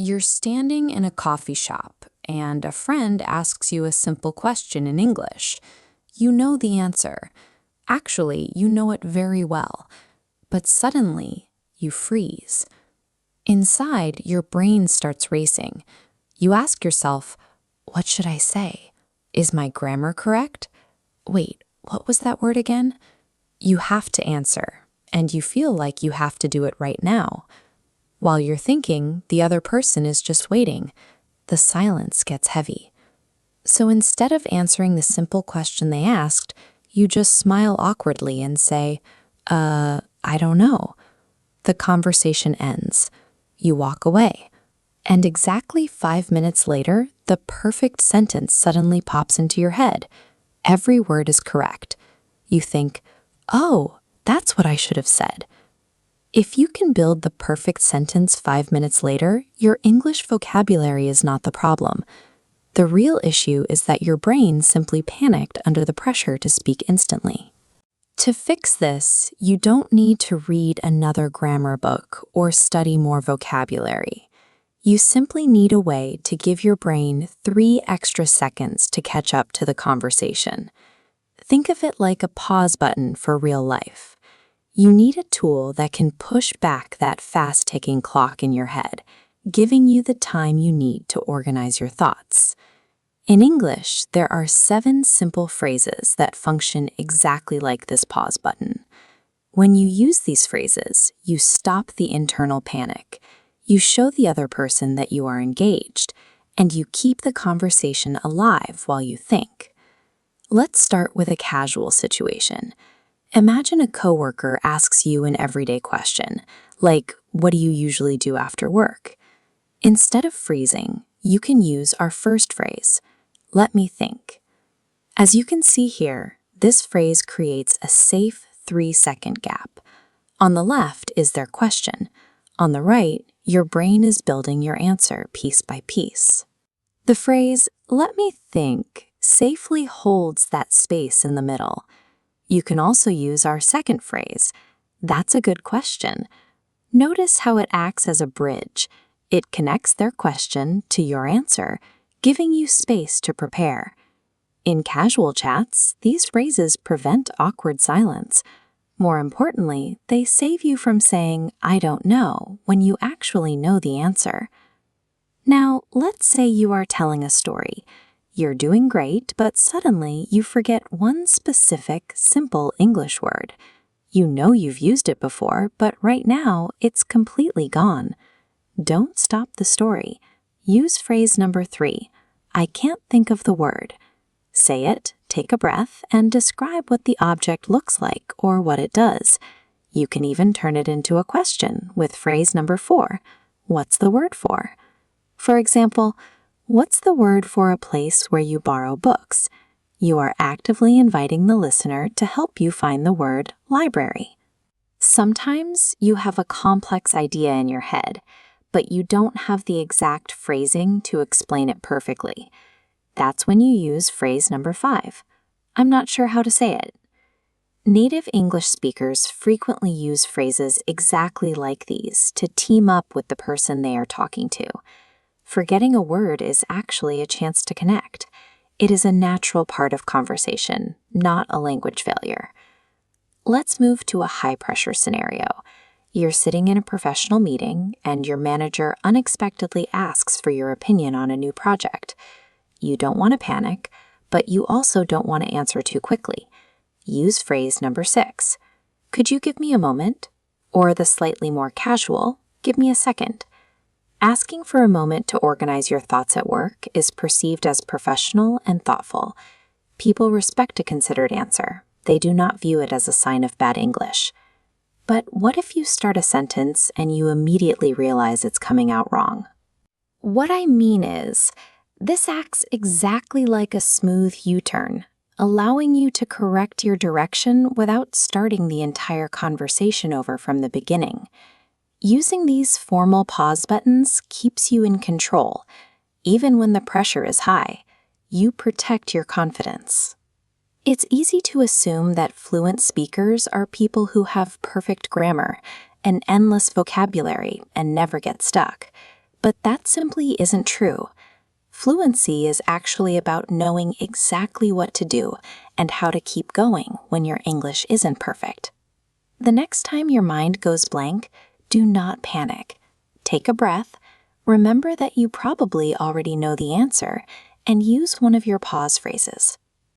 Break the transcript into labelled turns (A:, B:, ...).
A: You're standing in a coffee shop, and a friend asks you a simple question in English. You know the answer. Actually, you know it very well. But suddenly, you freeze. Inside, your brain starts racing. You ask yourself, what should I say? Is my grammar correct? Wait, what was that word again? You have to answer, and you feel like you have to do it right now. While you're thinking, the other person is just waiting. The silence gets heavy. So instead of answering the simple question they asked, you just smile awkwardly and say, I don't know. The conversation ends. You walk away. And exactly 5 minutes later, the perfect sentence suddenly pops into your head. Every word is correct. You think, oh, that's what I should have said. If you can build the perfect sentence 5 minutes later, your English vocabulary is not the problem. The real issue is that your brain simply panicked under the pressure to speak instantly. To fix this, you don't need to read another grammar book or study more vocabulary. You simply need a way to give your brain 3 extra seconds to catch up to the conversation. Think of it like a pause button for real life. You need a tool that can push back that fast-ticking clock in your head, giving you the time you need to organize your thoughts. In English, there are 7 simple phrases that function exactly like this pause button. When you use these phrases, you stop the internal panic, you show the other person that you are engaged, and you keep the conversation alive while you think. Let's start with a casual situation. Imagine a coworker asks you an everyday question, like, what do you usually do after work? Instead of freezing, you can use our first phrase, let me think. As you can see here, this phrase creates a safe 3-second gap. On the left is their question. On the right, your brain is building your answer piece by piece. The phrase, let me think, safely holds that space in the middle. You can also use our second phrase, that's a good question. Notice how it acts as a bridge. It connects their question to your answer, giving you space to prepare. In casual chats, these phrases prevent awkward silence. More importantly, they save you from saying, I don't know, when you actually know the answer. Now, let's say you are telling a story. You're doing great, but suddenly you forget one specific, simple English word. You know you've used it before, but right now it's completely gone. Don't stop the story. Use phrase number 3, I can't think of the word. Say it, take a breath, and describe what the object looks like or what it does. You can even turn it into a question with phrase number 4, what's the word for? For example, what's the word for a place where you borrow books? You are actively inviting the listener to help you find the word library. Sometimes you have a complex idea in your head, but you don't have the exact phrasing to explain it perfectly. That's when you use phrase number 5. I'm not sure how to say it. Native English speakers frequently use phrases exactly like these to team up with the person they are talking to. Forgetting a word is actually a chance to connect. It is a natural part of conversation, not a language failure. Let's move to a high-pressure scenario. You're sitting in a professional meeting, and your manager unexpectedly asks for your opinion on a new project. You don't want to panic, but you also don't want to answer too quickly. Use phrase number 6. Could you give me a moment? Or the slightly more casual, give me a second. Asking for a moment to organize your thoughts at work is perceived as professional and thoughtful. People respect a considered answer. They do not view it as a sign of bad English. But what if you start a sentence and you immediately realize it's coming out wrong? What I mean is, this acts exactly like a smooth U-turn, allowing you to correct your direction without starting the entire conversation over from the beginning. Using these formal pause buttons keeps you in control. Even when the pressure is high, you protect your confidence. It's easy to assume that fluent speakers are people who have perfect grammar, an endless vocabulary, and never get stuck. But that simply isn't true. Fluency is actually about knowing exactly what to do and how to keep going when your English isn't perfect. The next time your mind goes blank, do not panic. Take a breath, remember that you probably already know the answer, and use one of your pause phrases.